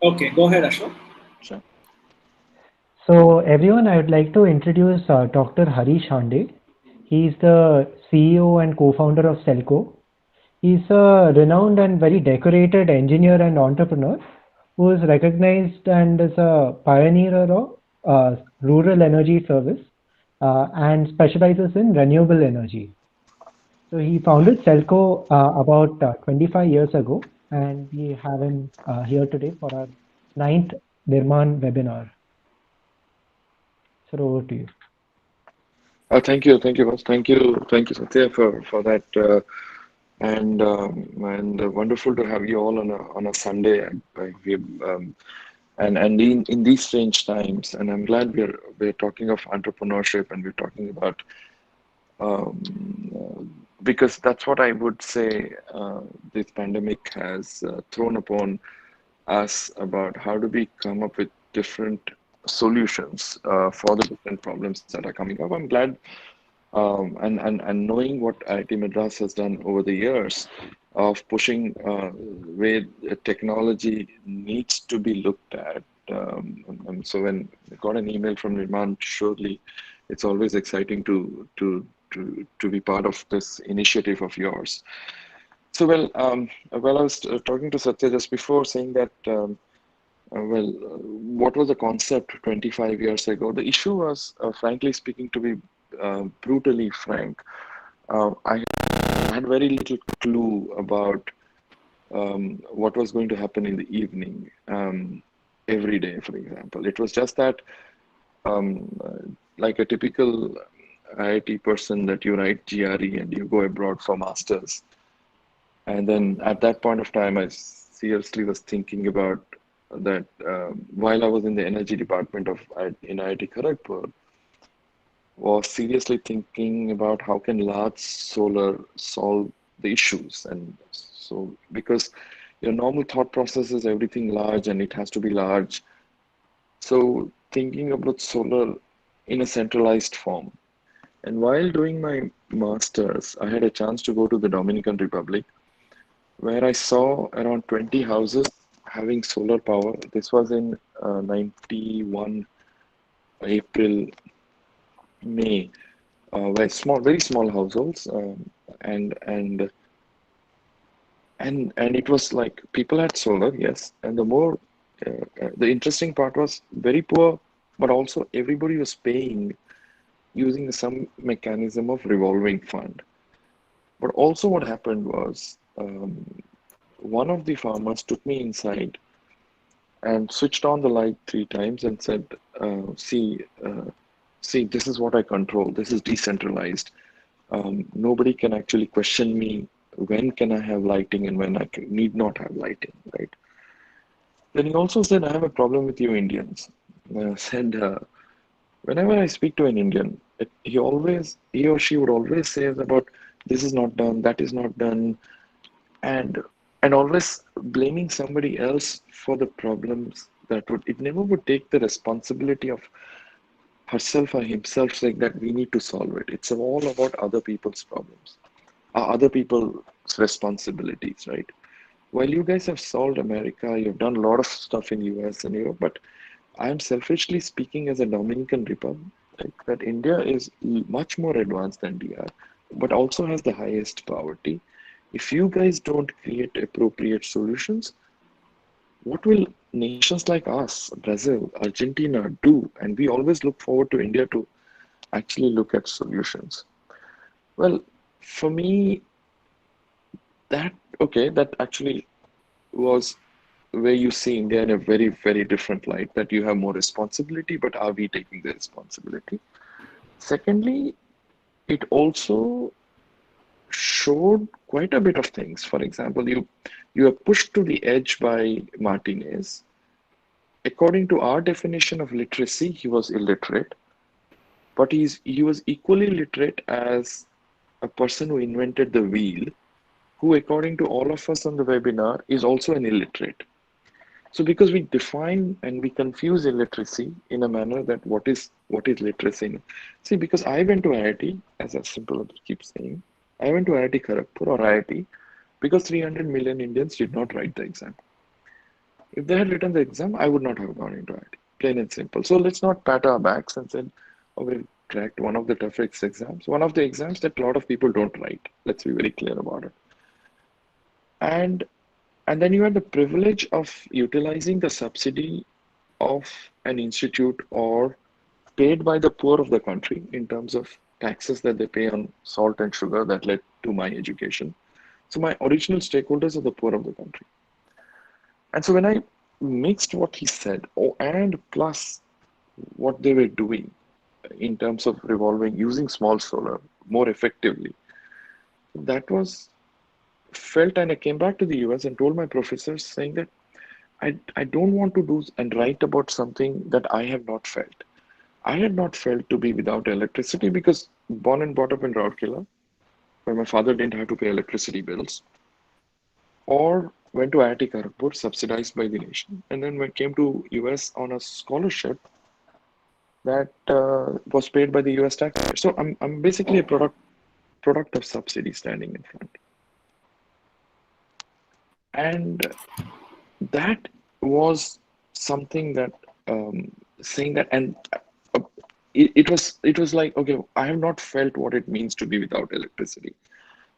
Okay, go ahead, Ashok. Sure. So everyone, I would like to introduce Dr. Harish Hande. He is the CEO and co-founder of SELCO. He is a renowned and very decorated engineer and entrepreneur who is recognized and is a pioneer of rural energy service and specializes in renewable energy. So he founded Selco about 25 years ago, and we have him here today for our ninth Nirman webinar. So over to you. Thank you, boss. Thank you, Satya, for that, and wonderful to have you all on a Sunday. And in these strange times, and I'm glad we're talking of entrepreneurship, and we're talking about because that's what I would say this pandemic has thrown upon us about how do we come up with different solutions for the different problems that are coming up. I'm glad and knowing what IIT Madras has done over the years of pushing where technology needs to be looked at. And so when I got an email from Nirman, surely it's always exciting to be part of this initiative of yours. So well, I was talking to Satya just before saying that. What was the concept 25 years ago? The issue was, frankly speaking, to be brutally frank, I had very little clue about what was going to happen in the evening every day, for example. It was just that, like a typical IIT person, that you write GRE and you go abroad for masters. And then at that point of time, I seriously was thinking about that while I was in the energy department in IIT Kharagpur, was seriously thinking about how can large solar solve the issues. And so because your normal thought process is everything large and it has to be large. So thinking about solar in a centralized form. And while doing my master's, I had a chance to go to the Dominican Republic where I saw around 20 houses having solar power. This was in 91 April, May, where very small households, and it was like people had solar, yes, and the interesting part was very poor, but also everybody was paying using some mechanism of revolving fund. But also what happened was one of the farmers took me inside and switched on the light 3 times and said, see, this is what I control. This is decentralized. Nobody can actually question me when can I have lighting and when need not have lighting, right? Then he also said, I have a problem with you Indians. I said, whenever I speak to an Indian, he or she would always say about this is not done, that is not done, and always blaming somebody else for the problems that would it never would take the responsibility of herself or himself saying that we need to solve it. It's all about other people's problems, other people's responsibilities, right? While you guys have solved America, you've done a lot of stuff in US and Europe, but I'm selfishly speaking as a Dominican Republic, that India is much more advanced than DR, but also has the highest poverty. If you guys don't create appropriate solutions, what will nations like us, Brazil, Argentina, do? And we always look forward to India to actually look at solutions. Well, for me, that okay, that actually was where you see India in a very, very different light, that you have more responsibility, but are we taking the responsibility? Secondly, it also showed quite a bit of things. For example, you are pushed to the edge by Martinez. According to our definition of literacy, he was illiterate, but he was equally literate as a person who invented the wheel, who, according to all of us on the webinar, is also an illiterate. So because we define and we confuse illiteracy in a manner that what is literacy? See, because I went to IIT, as a simple as I keep saying, I went to IIT Kharagpur or IIT because 300 million Indians did not write the exam. If they had written the exam, I would not have gone into IT. Plain and simple. So let's not pat our backs and say, oh, we cracked one of the toughest exams. One of the exams that a lot of people don't write. Let's be very clear about it. And and then you had the privilege of utilizing the subsidy of an institute or paid by the poor of the country in terms of taxes that they pay on salt and sugar that led to my education. So my original stakeholders are the poor of the country. And so when I mixed what he said, oh, and plus what they were doing in terms of revolving using small solar more effectively, that was felt. And I came back to the US and told my professors saying that I don't want to do and write about something that I have not felt. I had not felt to be without electricity because born and brought up in Rourkela, where my father didn't have to pay electricity bills, or went to IIT Kharagpur, subsidized by the nation, and then when came to US on a scholarship that was paid by the US taxpayer. So I'm basically a product of subsidy standing in front, and that was something that saying that and. It was like, okay, I have not felt what it means to be without electricity.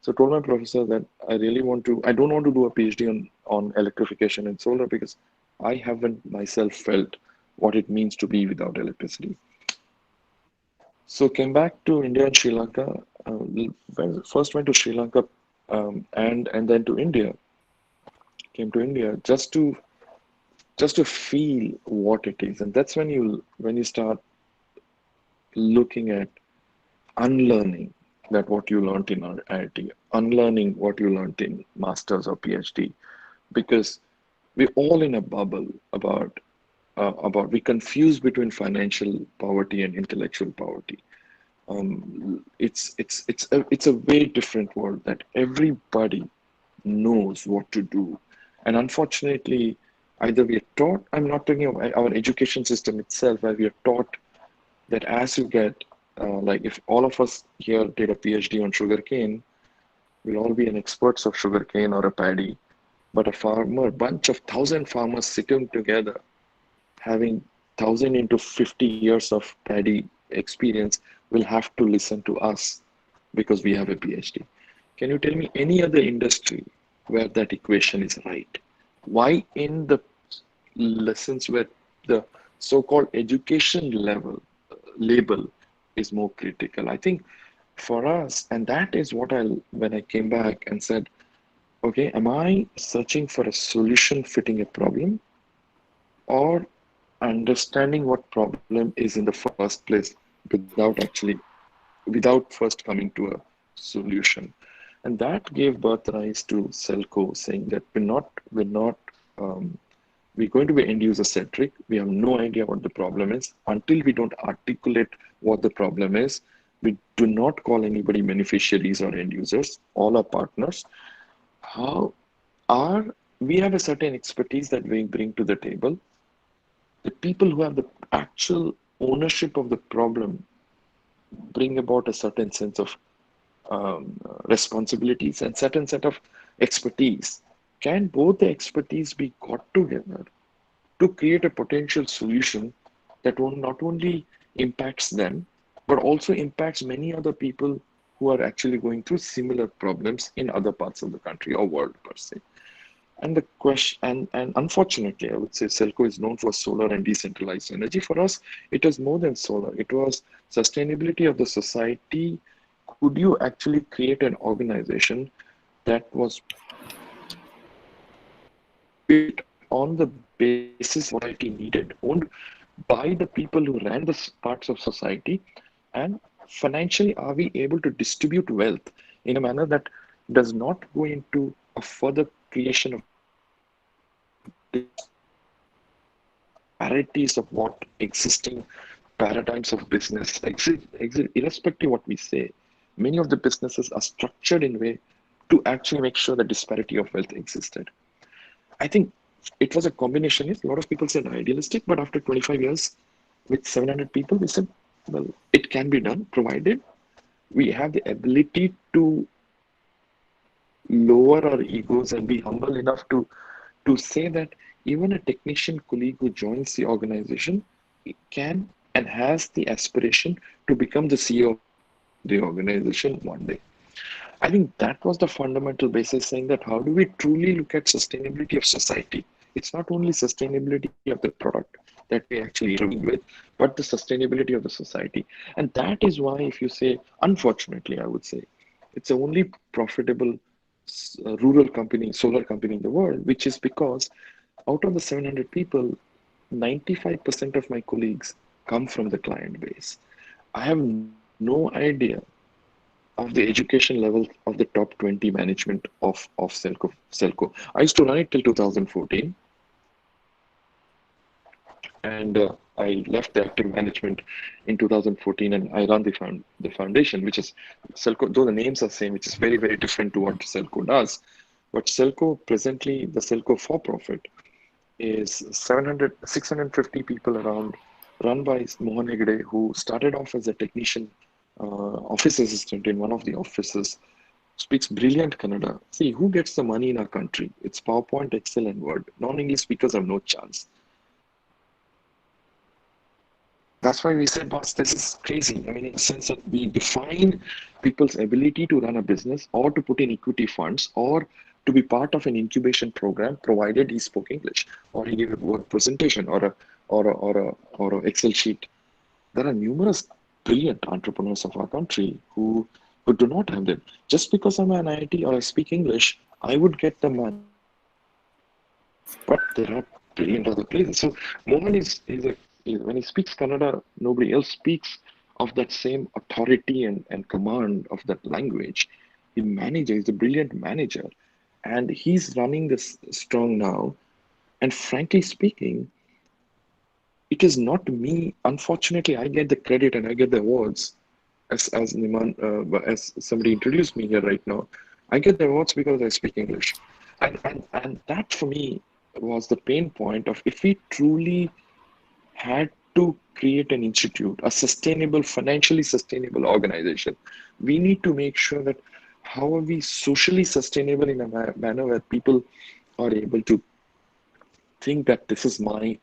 So I told my professor that I don't want to do a PhD on electrification and solar because I haven't myself felt what it means to be without electricity. So came back to India and Sri Lanka. First went to Sri Lanka and then to India. Came to India just to feel what it is, and that's when you start looking at unlearning that what you learned in IIT, unlearning what you learned in masters or PhD, because we're all in a bubble about we confuse between financial poverty and intellectual poverty. It's a way different world that everybody knows what to do, and unfortunately, either we are taught. I'm not talking about our education system itself, where we are taught that as you get like if all of us here did a PhD on sugarcane, we'll all be an experts of sugarcane or a paddy. But a farmer, bunch of 1,000 farmers sitting together, having 1,000 into 50 years of paddy experience, will have to listen to us because we have a PhD. Can you tell me any other industry where that equation is right? Why in the lessons where the so-called education level label is more critical? I think for us, and that is what when I came back and said, okay, am I searching for a solution fitting a problem or understanding what problem is in the first place without first coming to a solution? And that gave birth rise to Selco, saying that um, we're going to be end user centric. We have no idea what the problem is until we don't articulate what the problem is. We do not call anybody beneficiaries or end users, all are partners. How are we have a certain expertise that we bring to the table. The people who have the actual ownership of the problem bring about a certain sense of responsibilities and certain set of expertise. Can both the expertise be got together to create a potential solution that will not only impacts them, but also impacts many other people who are actually going through similar problems in other parts of the country or world per se? And the question, and unfortunately, I would say Selco is known for solar and decentralized energy. For us, it was more than solar. It was sustainability of the society. Could you actually create an organization that was built on the basis society needed, owned by the people who ran the parts of society, and financially, are we able to distribute wealth in a manner that does not go into a further creation of disparities of what existing paradigms of business exist, irrespective of what we say? Many of the businesses are structured in a way to actually make sure that disparity of wealth existed. I think it was a combination. A lot of people said idealistic, but after 25 years with 700 people, we said, well, it can be done provided we have the ability to lower our egos and be humble enough to say that even a technician colleague who joins the organization can and has the aspiration to become the CEO of the organization one day. I think that was the fundamental basis, saying that how do we truly look at sustainability of society? It's not only sustainability of the product that we actually intervene with, but the sustainability of the society. And that is why, if you say, unfortunately, I would say, it's the only profitable rural company, solar company in the world, which is because out of the 700 people, 95% of my colleagues come from the client base. I have no idea of the education level of the top 20 management of Selco. I used to run it till 2014, and I left the active management in 2014, and I run the foundation, which is Selco. Though the names are same, which is very very different to what Selco does. But Selco presently, the Selco for profit is 650 people around, run by Mohan Hegde, who started off as a technician, office assistant in one of the offices, speaks brilliant Kannada. See, who gets the money in our country? It's PowerPoint, Excel, and Word. Non-English speakers have no chance. That's why we said, boss, this is crazy. I mean, in the sense that we define people's ability to run a business or to put in equity funds or to be part of an incubation program, provided he spoke English or he gave a word presentation or a Excel sheet. There are numerous brilliant entrepreneurs of our country who do not have that. Just because I'm an IIT or I speak English, I would get the money. But there are brilliant other places. So Mohan when he speaks Kannada, nobody else speaks of that same authority and command of that language. He's a brilliant manager, and he's running this strong now. And frankly speaking, it is not me. Unfortunately, I get the credit and I get the awards as Niman, as somebody introduced me here right now. I get the awards because I speak English, and that for me was the pain point of if we truly had to create an institute, a sustainable, financially sustainable organization, we need to make sure that how are we socially sustainable in a manner where people are able to think that this is my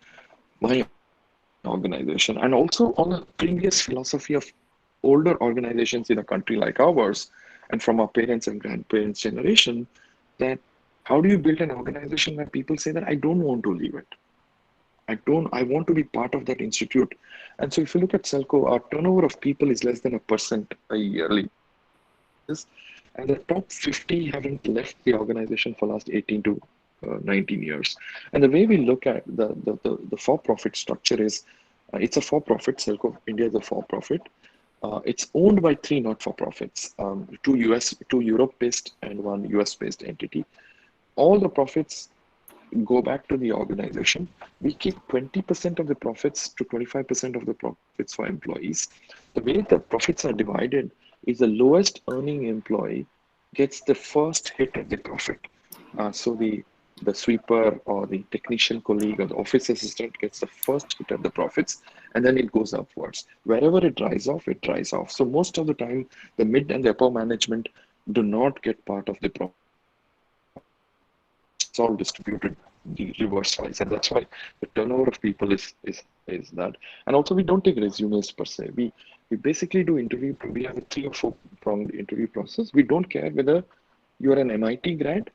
organization, and also on a previous philosophy of older organizations in a country like ours, and from our parents and grandparents' generation, that how do you build an organization where people say that I don't want to leave it? I want to be part of that institute. And so if you look at Selco, our turnover of people is less than 1% a yearly basis. And the top 50 haven't left the organization for last 18 to 19 years. And the way we look at the for-profit structure is it's a for-profit. Selco India is a for-profit. It's owned by three not-for-profits, two Europe-based and one US-based entity. All the profits go back to the organization. We keep 20% of the profits to 25% of the profits for employees. The way the profits are divided is the lowest earning employee gets the first hit at the profit. So the sweeper or the technician colleague or the office assistant gets the first hit at the profits, and then it goes upwards. Wherever it dries off, it dries off. So most of the time, the mid and the upper management do not get part of the profit. It's all distributed the reverse wise, and that's why the turnover of people is that. And also, we don't take resumes per se. We basically do interview. We have a 3 or 4 pronged interview process. We don't care whether you're an MIT grad,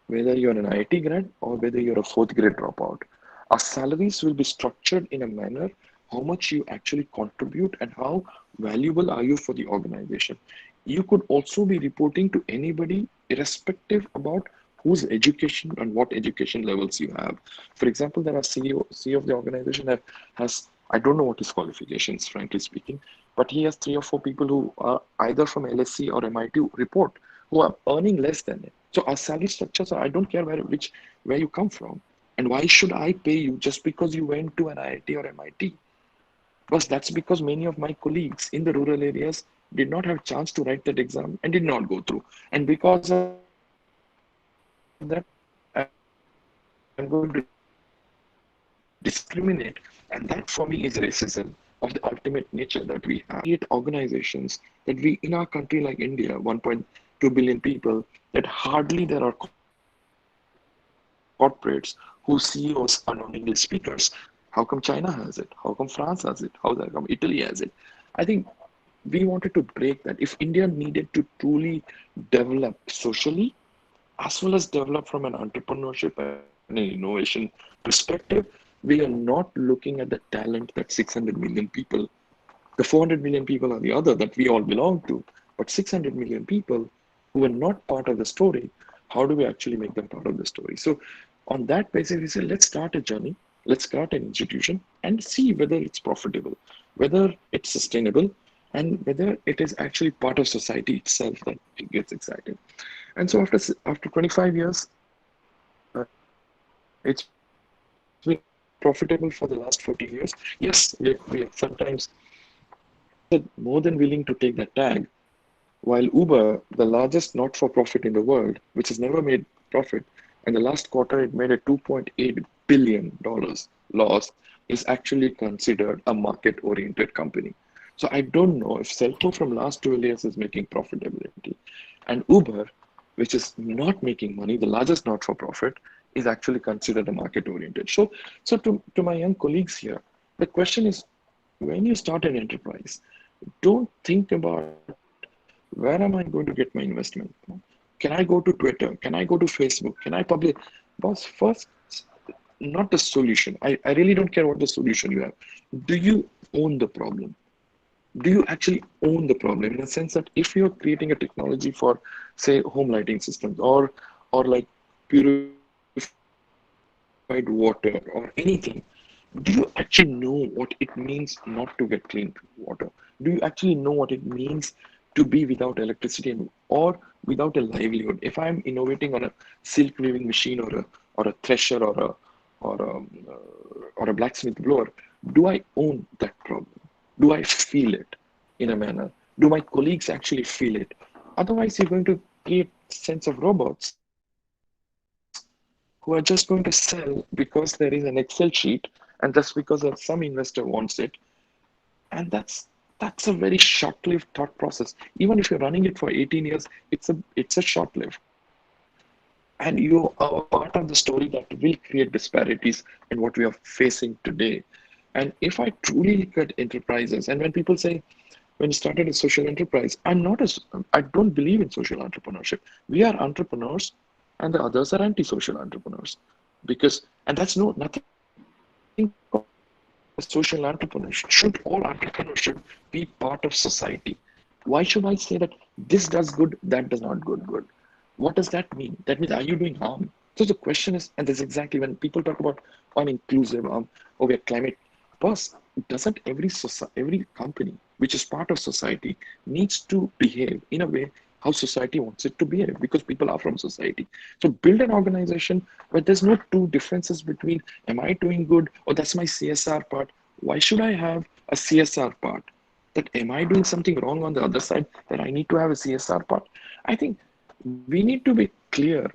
whether you're an IIT grad, or whether you're a 4th grade dropout. Our salaries will be structured in a manner how much you actually contribute and how valuable are you for the organization. You could also be reporting to anybody irrespective about whose education and what education levels you have. For example, there are CEO of the organization that has, I don't know what his qualifications, frankly speaking, but he has 3 or 4 people who are either from LSE or MIT report who are earning less than it. So our salary structures are, I don't care where you come from. And why should I pay you just because you went to an IIT or MIT? Because that's because many of my colleagues in the rural areas did not have a chance to write that exam and did not go through. And because of that, I'm going to discriminate. And that for me is racism of the ultimate nature that we have. Create organizations that we, in our country like India, 1.2 billion people, that hardly there are corporates who are actually whose CEOs are non-English speakers. How come China has it? How come France has it? How come Italy has it? I think we wanted to break that. If India needed to truly develop socially, as well as develop from an entrepreneurship and an innovation perspective, we are not looking at the talent that 600 million people, the 400 million people are the other that we all belong to, but 600 million people who are not part of the story, how do we actually make them part of the story? So on that basis, we say, let's start a journey, let's start an institution and see whether it's profitable, whether it's sustainable, and whether it is actually part of society itself that it gets excited. And so after 25 years, it's been profitable for the last 40 years. Yes, we have sometimes more than willing to take that tag, while Uber, the largest not-for-profit in the world, which has never made profit, and the last quarter it made a $2.8 billion loss, is actually considered a market-oriented company. So I don't know if Selco from last 12 years is making profitability, and Uber, which is not making money, the largest not-for-profit, is actually considered a market-oriented. So to my young colleagues here, the question is, when you start an enterprise, don't think about where am I going to get my investment? Can I go to Twitter? Can I go to Facebook? Can I publish? Boss, first, not the solution. I really don't care what the solution you have. Do you own the problem? Do you actually own the problem in the sense that if you're creating a technology for, say, home lighting systems or like purified water or anything, do you actually know what it means not to get clean water? Do you actually know what it means to be without electricity or without a livelihood? If I'm innovating on a silk weaving machine or a thresher or a, or a blacksmith blower, do I own that problem? Do I feel it in a manner? Do my colleagues actually feel it? Otherwise, you're going to create sense of robots who are just going to sell because there is an Excel sheet and just because some investor wants it. And that's a very short-lived thought process. Even if you're running it for 18 years, it's a short-lived. And you are part of the story that will create disparities in what we are facing today. And if I truly look at enterprises, and when people say, when you started a social enterprise, I don't believe in social entrepreneurship. We are entrepreneurs, and the others are anti-social entrepreneurs. Because, and that's no nothing called as social entrepreneurship. Should all entrepreneurship be part of society? Why should I say that this does good, that does not good? What does that mean? That means, are you doing harm? So the question is, and that's exactly when people talk about I'm inclusive, or we are climate. Boss, doesn't every company which is part of society needs to behave in a way how society wants it to behave because people are from society. So build an organization where there's no two differences between am I doing good or that's my CSR part. Why should I have a CSR part? That am I doing something wrong on the other side that I need to have a CSR part? I think we need to be clear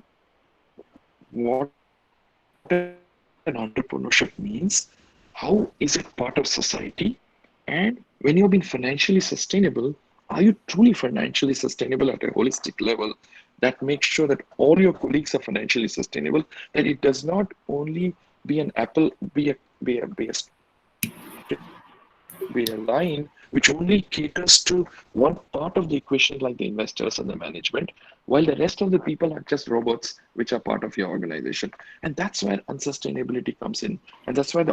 what an entrepreneurship means, how is it part of society, and when you're being financially sustainable, are you truly financially sustainable at a holistic level that makes sure that all your colleagues are financially sustainable, that it does not only be an apple, be a line which only caters to one part of the equation, like the investors and the management, while the rest of the people are just robots which are part of your organization. And that's where unsustainability comes in. And that's why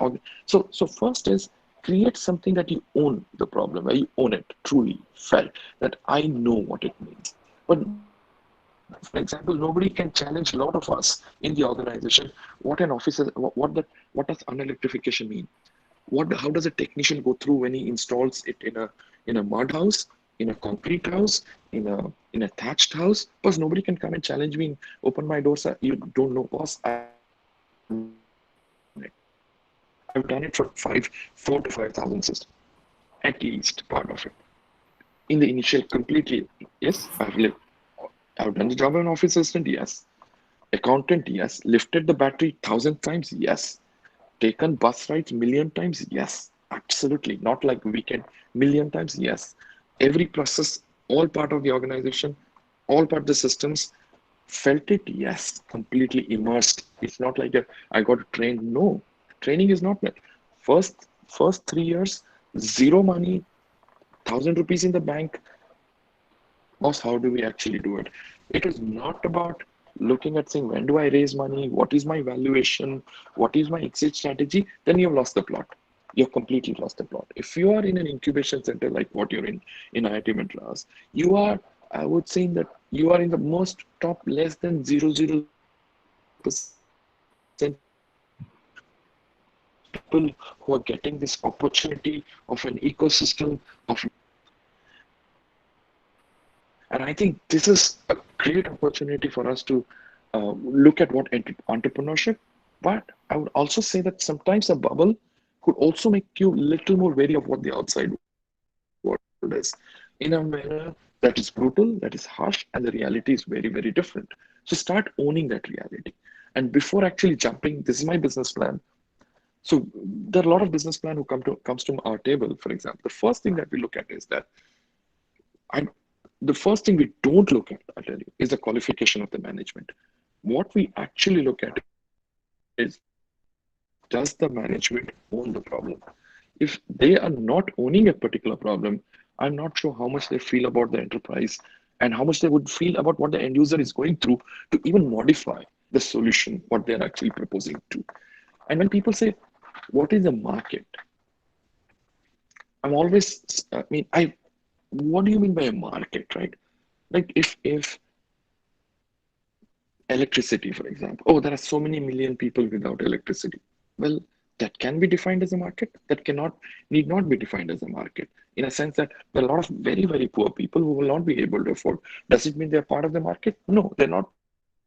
so first is create something that you own the problem, where you own it truly, felt that I know what it means. But for example, nobody can challenge a lot of us in the organization what an office is, what does unelectrification mean? How does a technician go through when he installs it in a mud house, in a concrete house, in a thatched house? Because nobody can come and challenge me and open my doors. You don't know, boss. I've done it. I've done it for 4 to 5,000 systems, at least part of it. In the initial, completely, yes, I've done the job of an office assistant, yes. Accountant, yes. Lifted the battery 1,000 times, yes. Taken bus rides million times, yes. Absolutely. Not like weekend, million times, yes. Every process, all part of the organization, all part of the systems. Felt it? Yes. Completely immersed. It's not like I got trained. No, training is not that. First 3 years, zero money, 1,000 rupees in the bank. Boss, how do we actually do it? It is not about looking at saying, when do I raise money? What is my valuation? What is my exit strategy? Then you've lost the plot. You've completely lost the plot. If you are in an incubation center like what you're in IIT Madras, you are, I would say that you are in the most top less than 0.00% people who are getting this opportunity of an ecosystem of. And I think this is a great opportunity for us to look at what entrepreneurship. But I would also say that sometimes a bubble could also make you a little more wary of what the outside world is in a manner that is brutal, that is harsh, and the reality is very, very different. So start owning that reality. And before actually jumping, this is my business plan. So there are a lot of business plan who comes to our table, for example. The first thing that we look at is that I the first thing we don't look at, I'll tell you, is the qualification of the management. What we actually look at is, does the management own the problem? If they are not owning a particular problem, I'm not sure how much they feel about the enterprise and how much they would feel about what the end user is going through to even modify the solution, what they're actually proposing to. And when people say, what is the market? I'm always, what do you mean by a market, right? Like if electricity, for example. Oh, there are so many million people without electricity. Well, that can be defined as a market. That cannot need not be defined as a market in a sense that there are a lot of very, very poor people who will not be able to afford. Does it mean they're part of the market? No, they're not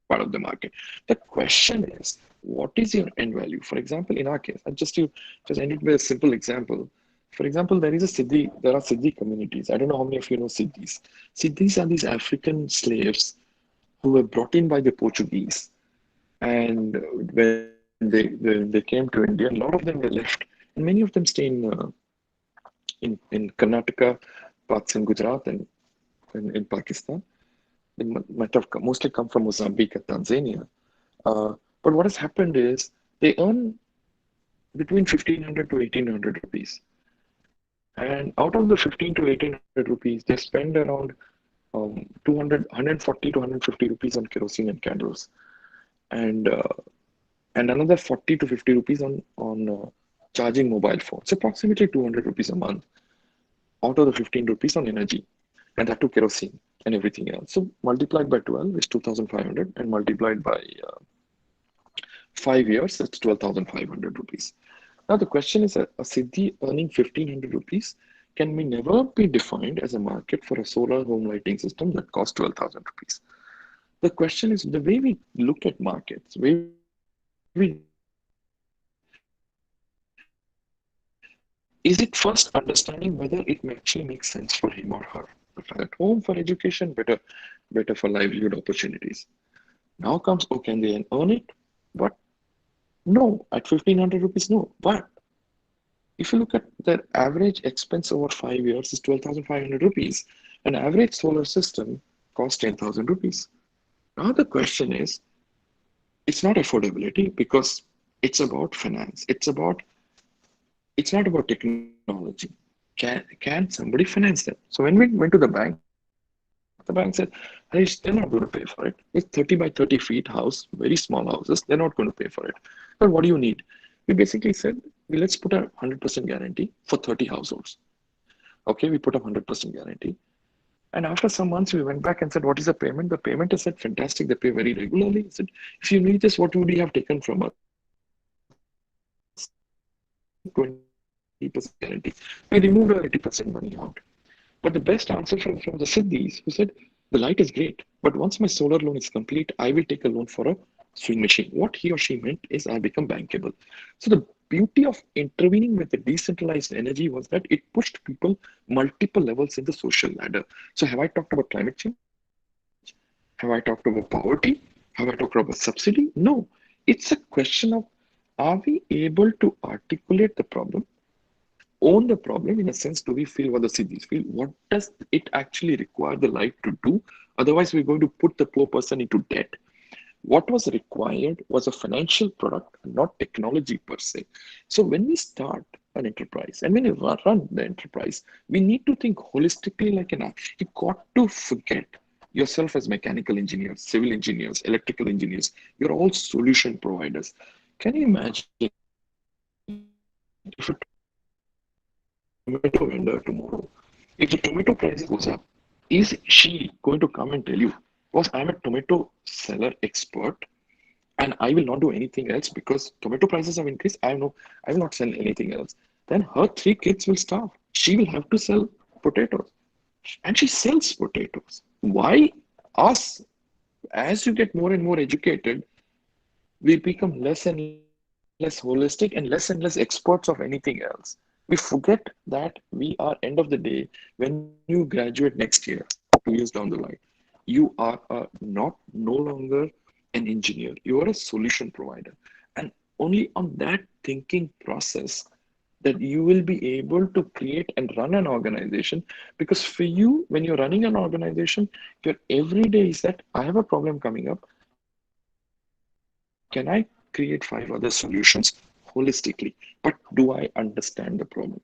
part of the market. The question is, what is your end value? For example, in our case, and just end it with a simple example. For example, there are Siddhi communities. I don't know how many of you know Siddhis. Siddhis are these African slaves who were brought in by the Portuguese. And when they came to India, a lot of them were left, and many of them stay in Karnataka, parts in Gujarat, and in Pakistan. They might have mostly come from Mozambique and Tanzania. But what has happened is they earn between 1,500 to 1,800 rupees. And out of the 15 to 1,800 rupees, they spend around 200, 140 to 150 rupees on kerosene and candles. And and another 40 to 50 rupees on charging mobile phones. Approximately 200 rupees a month out of the 15 rupees on energy, and that to kerosene and everything else. So multiplied by 12 is 2,500, and multiplied by 5 years, it's 12,500 rupees. Now the question is, a Siddhi earning 1,500 rupees can be never be defined as a market for a solar home lighting system that costs 12,000 rupees. The question is, the way we look at markets, the way we is it first understanding whether it actually makes sense for him or her. At home for education, better for livelihood opportunities. Now comes, oh, can they earn it? But no, at 1,500 rupees, no. But if you look at their average expense over 5 years is 12,500 rupees. An average solar system costs 10,000 rupees. Now the question is, it's not affordability because it's about finance. It's not about technology. Can somebody finance that? So when we went to the bank, the bank said, Harish, they're not going to pay for it. It's 30 by 30 feet house, very small houses. They're not going to pay for it. But what do you need? We basically said, let's put a 100% guarantee for 30 households. Okay, we put a 100% guarantee. And after some months, we went back and said, what is the payment? The payment is said, fantastic. They pay very regularly. I said, if you need this, what would you have taken from us? They said 20% guarantee. We removed our 80% money out. But the best answer from the Siddhis who said, the light is great, but once my solar loan is complete, I will take a loan for a sewing machine. What he or she meant is I become bankable. So the beauty of intervening with the decentralized energy was that it pushed people multiple levels in the social ladder. So have I talked about climate change? Have I talked about poverty? Have I talked about subsidy? No. It's a question of, are we able to articulate the problem own the problem in a sense? Do we feel what the cities feel? What does it actually require the light to do? Otherwise, we're going to put the poor person into debt. What was required was a financial product, not technology per se. So when we start an enterprise and when you run the enterprise, we need to think holistically like an app. You got to forget yourself as mechanical engineers, civil engineers, electrical engineers. You're all solution providers. Can you imagine if you talk to a tomato vendor tomorrow, if the tomato price goes up, is she going to come and tell you, boss, I'm a tomato seller expert and I will not do anything else because tomato prices have increased. I will not sell anything else. Then her three kids will starve. She will have to sell potatoes. And she sells potatoes. Why us? As you get more and more educated, we become less and less holistic and less experts of anything else. We forget that we are, end of the day, when you graduate next year, 2 years down the line, you are no longer an engineer. You are a solution provider. And only on that thinking process that you will be able to create and run an organization. Because for you, when you're running an organization, your every day is that I have a problem coming up. Can I create 5 other solutions holistically? But do I understand the problem?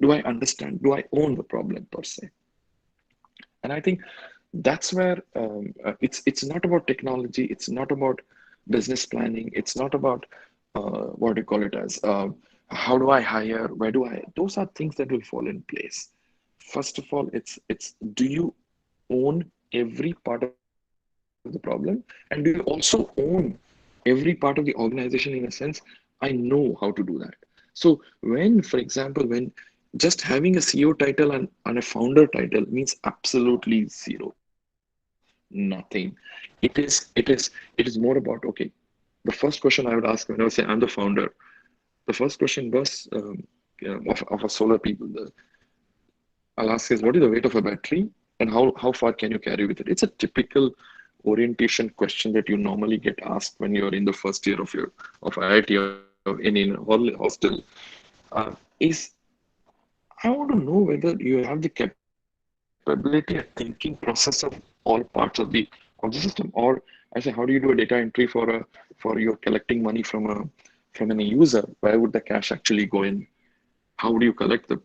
Do I understand? Do I own the problem per se? And I think that's where it's not about technology. It's not about business planning. It's not about what do you call it as how do I hire? Where do I? Those are things that will fall in place. First of all, it's do you own every part of the problem, and do you also own every part of the organization in a sense? I know how to do that. So when, for example, when just having a CEO title and a founder title means absolutely zero, nothing. It is more about, okay, the first question I would ask when I would say I'm the founder, the first question was of a solar people. I'll ask is what is the weight of a battery and how far can you carry with it? It's a typical orientation question that you normally get asked when you're in the first year of your of IIT or in hostel. Is I want to know whether you have the capability and thinking process of all parts of the system. Or I say, how do you do a data entry for you're collecting money from any user? Where would the cash actually go in? How do you collect the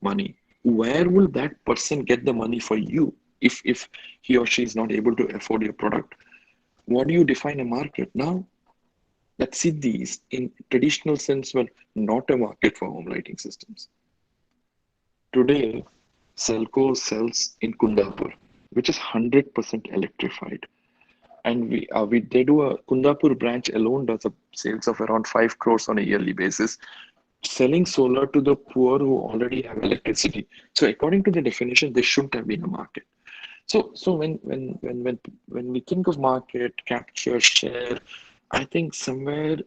money? Where will that person get the money for you if he or she is not able to afford your product? What do you define a market? Now, that cities in traditional sense were not a market for home lighting systems. Today, SELCO sells in Kundapur, which is 100% electrified. And they do a Kundapur branch alone does a sales of around 5 crores on a yearly basis, selling solar to the poor who already have electricity. So according to the definition, there shouldn't have been a market. So when we think of market capture share, I think somewhere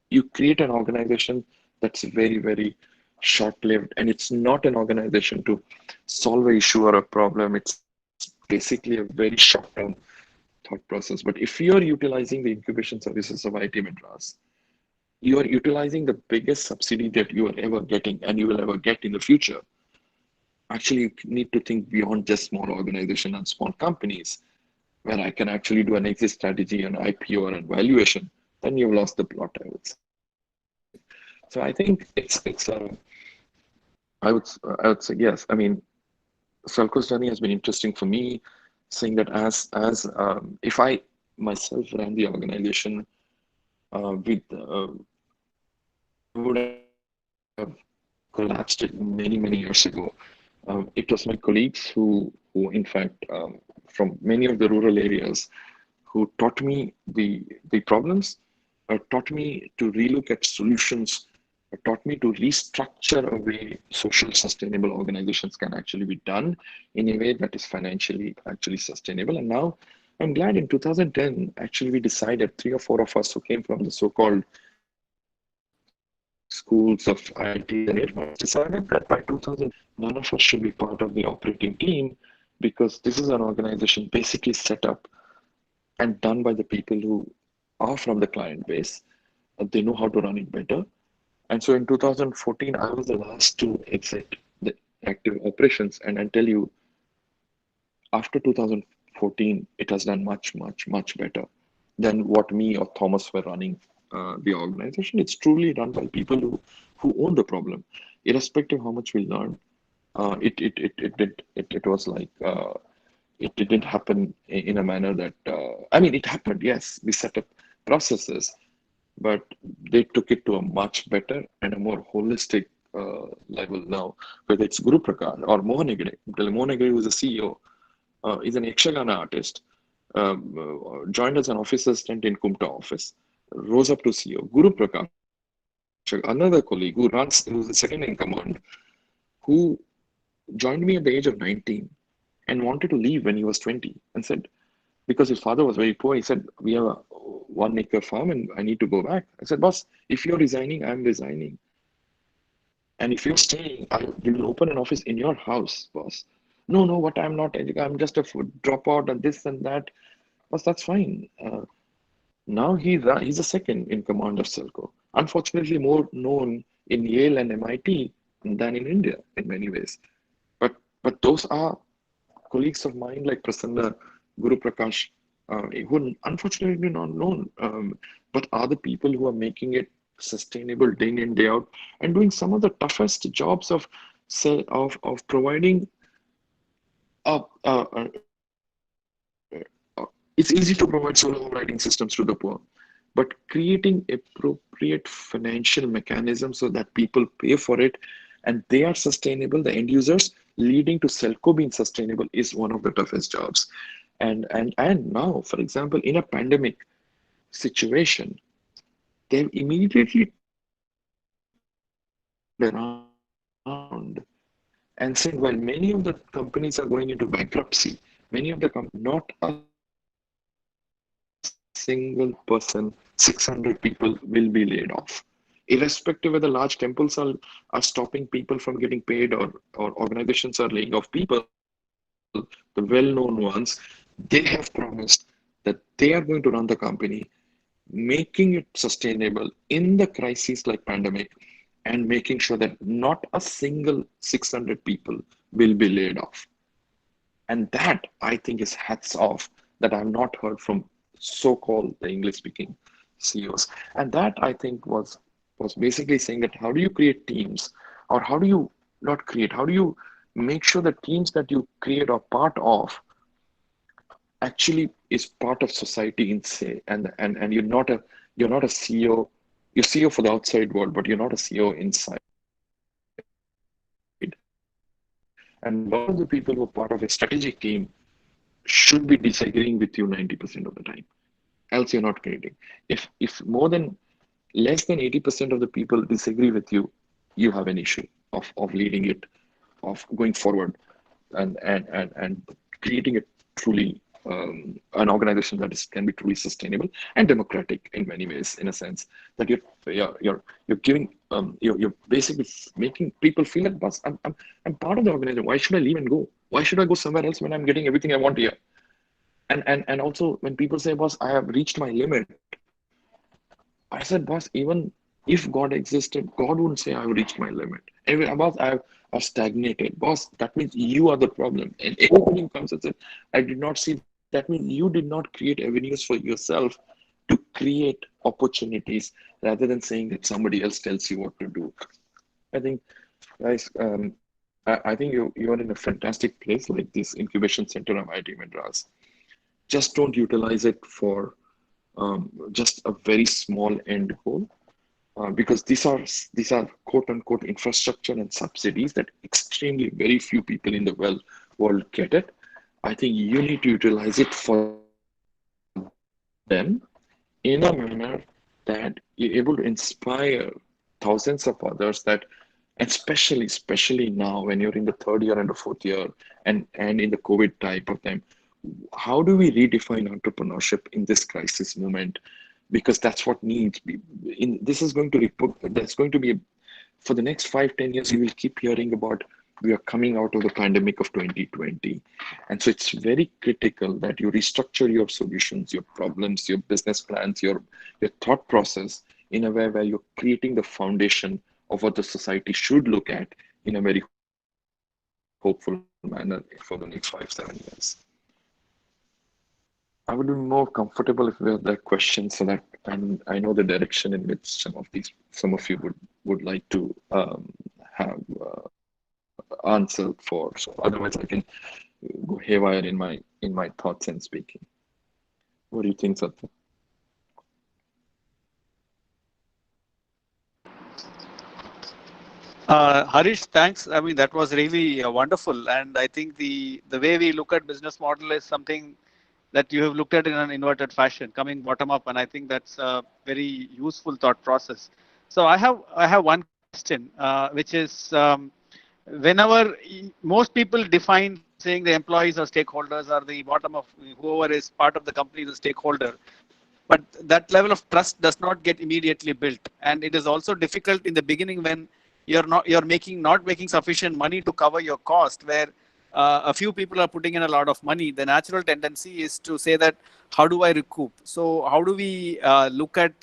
you create an organization that's very short-lived, and it's not an organization to solve an issue or a problem. It's basically a very short-term thought process. But if you're utilizing the incubation services of IIT Madras, you are utilizing the biggest subsidy that you are ever getting and you will ever get in the future. Actually, you need to think beyond just small organizations and small companies where I can actually do an exit strategy, an IPO, or an valuation. Then you've lost the plot, I would say. So I think I would say yes. I mean, Salco's journey has been interesting for me, saying that as if I myself ran the organization with I would have collapsed it many years ago. It was my colleagues who in fact, from many of the rural areas, who taught me the problems, taught me to relook at solutions, taught me to restructure a way social sustainable organizations can actually be done in a way that is financially actually sustainable. And now I'm glad in 2010, actually, we decided, three or four of us who came from the so-called schools of IITs and IIMs decided that by 2010, none of us should be part of the operating team because this is an organization basically set up and done by the people who are from the client base. They know how to run it better. And so in 2014, I was the last to exit the active operations. And I tell you, after 2014, it has done much, much, much better than what me or Thomas were running the organization. It's truly run by people who own the problem, irrespective of how much we learn. It was like it didn't happen in a manner that I mean, it happened. Yes, we set up processes, but they took it to a much better and a more holistic level now, whether it's Guru Prakash or Mohan Hegde. Mohan Hegde, who is the CEO, is an Yakshagana artist, joined as an office assistant in Kumta office, rose up to CEO. Guru Prakash, another colleague who's the second in command, who joined me at the age of 19 and wanted to leave when he was 20 and said, because his father was very poor, he said, we have a 1 acre farm and I need to go back. I said, boss, if you're resigning, I'm resigning. And if you're staying, we will open an office in your house, boss. No, no, what I'm not, I'm just a dropout and this and that. Boss, that's fine. Now he's a second in command of SELCO. Unfortunately, more known in Yale and MIT than in India in many ways. But those are colleagues of mine like Prasanna, Guru Prakash, who unfortunately not known, but are the people who are making it sustainable day in, day out, and doing some of the toughest jobs of say of providing a it's easy to provide solo writing systems to the poor, but creating appropriate financial mechanisms so that people pay for it and they are sustainable, the end users, leading to Selco being sustainable is one of the toughest jobs. And now, for example, in a pandemic situation, they've immediately turned around and said, well, many of the companies are going into bankruptcy, many of the companies not a single person, 600 people will be laid off. Irrespective whether large temples are stopping people from getting paid or organizations are laying off people, the well-known ones, they have promised that they are going to run the company, making it sustainable in the crises like pandemic and making sure that not a single 600 people will be laid off. And that I think is hats off that I have not heard from so-called the English speaking CEOs. And that I think was basically saying that how do you create teams, or how do you not create, how do you make sure the teams that you create or part of actually is part of society in say, and you're not a CEO, you're CEO for the outside world, but you're not a CEO inside. And a lot of the people who are part of a strategic team should be disagreeing with you 90% of the time, else you're not creating. If more than less than 80% of the people disagree with you, you have an issue of leading it, of going forward, and creating it truly an organization that can be truly sustainable and democratic in many ways, in a sense that you're giving you're basically making people feel like, boss, I'm part of the organization. Why should I leave and go? Why should I go somewhere else when I'm getting everything I want here? And also when people say, boss, I have reached my limit, I said, boss, even if God existed, God wouldn't say I've reached my limit. Anyway, boss, I've stagnated. Boss, that means you are the problem. And everybody who comes and says, I did not see, that means you did not create avenues for yourself to create opportunities rather than saying that somebody else tells you what to do. I think, guys, I think you're in a fantastic place like this incubation center of IIT Madras. Just don't utilize it for just a very small end goal, because these are quote unquote infrastructure and subsidies that extremely very few people in the world get it. I think you need to utilize it for them in a manner that you're able to inspire thousands of others, that and especially now when you're in the third year and the fourth year and in the COVID type of time, how do we redefine entrepreneurship in this crisis moment? Because that's what needs. This is going to that's going to be for the next 5-10 years. You will keep hearing about we are coming out of the pandemic of 2020, and so it's very critical that you restructure your solutions, your problems, your business plans, your thought process in a way where you're creating the foundation of what the society should look at in a very hopeful manner for the next 5, 7 years. I would be more comfortable if we had that question so that and I know the direction in which some of you would like to have answered for. So otherwise, I can go haywire in my thoughts and speaking. What do you think, Satya? Harish, thanks. I mean, that was really wonderful, and I think the way we look at business model is something that you have looked at in an inverted fashion, coming bottom up, and I think that's a very useful thought process. So I have one question, which is whenever most people define saying the employees or stakeholders or the bottom of whoever is part of the company is a stakeholder, but that level of trust does not get immediately built, and it is also difficult in the beginning when you're making not making sufficient money to cover your cost, where a few people are putting in a lot of money. The natural tendency is to say that how do I recoup? So how do we look at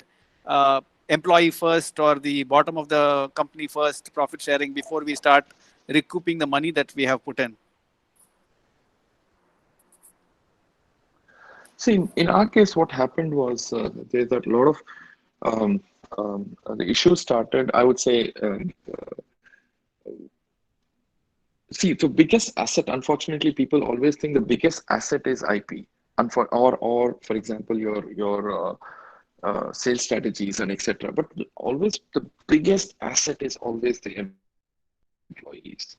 employee first or the bottom of the company first profit sharing before we start recouping the money that we have put in? See, in our case, what happened was there's a lot of the issue started. I would say, see, the biggest asset. Unfortunately, people always think the biggest asset is IP, or for example, your sales strategies and etc. But always the biggest asset is always the employees.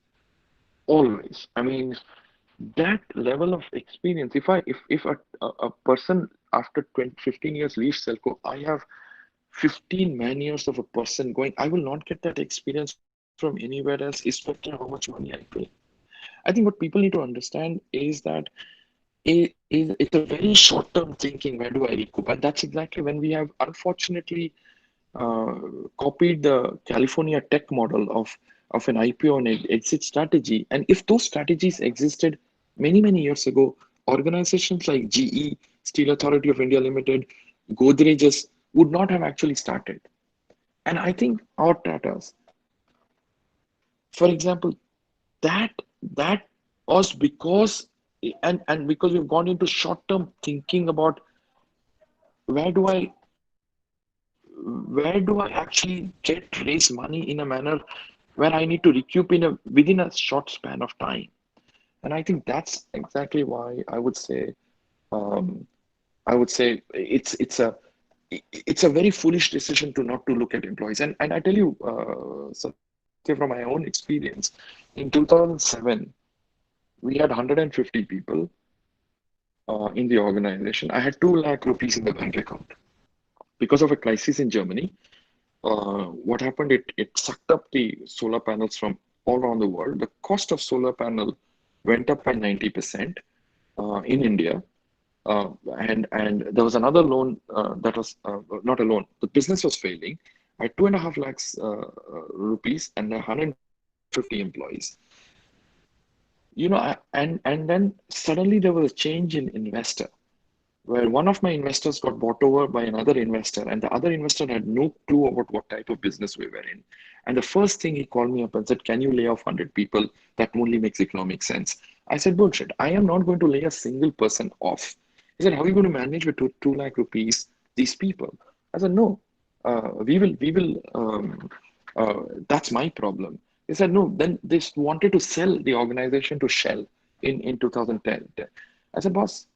Always. I mean, that level of experience. If a person after 20, 15 years leaves Selco, I have 15 man years of a person going. I will not get that experience from anywhere else, irrespective of how much money I pay. I think what people need to understand is that it's a very short-term thinking. Where do I recoup? And that's exactly when we have unfortunately uh, copied the California tech model of an IPO and exit strategy. And if those strategies existed many, many years ago, organizations like GE, Steel Authority of India Limited, Godrej's would not have actually started. And I think our Tatas, for example, that that was because and because we've gone into short-term thinking about where do I where do I actually get raise money in a manner where I need to recoup within a short span of time. And I think that's exactly why um, I would say it's a very foolish decision to not to look at employees. And I tell you, Satya, from my own experience, in 2007 we had 150 people in the organization. I had 2 lakh rupees in the bank account because of a crisis in Germany. What happened? It sucked up the solar panels from all around the world. The cost of solar panel went up by 90% in India. And there was another loan that was not a loan. The business was failing. I had 2.5 lakhs rupees and 150 employees. And then suddenly there was a change in investor where one of my investors got bought over by another investor, and the other investor had no clue about what type of business we were in. And the first thing he called me up and said, "Can you lay off 100 people? That only makes economic sense." I said, "Bullshit. I am not going to lay a single person off." He said, "How are you going to manage with 2 lakh rupees these people?" I said, "No, that's my problem." He said, "No." Then they wanted to sell the organization to Shell in 2010. I said, "Boss,"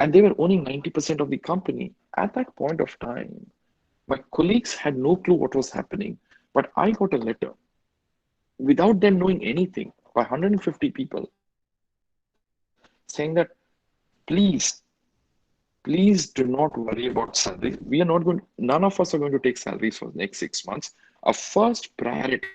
and they were owning 90% of the company. At that point of time, my colleagues had no clue what was happening, but I got a letter without them knowing anything by 150 people saying that, please, please do not worry about salary. We are not going, none of us are going to take salaries for the next 6 months. Our first priority,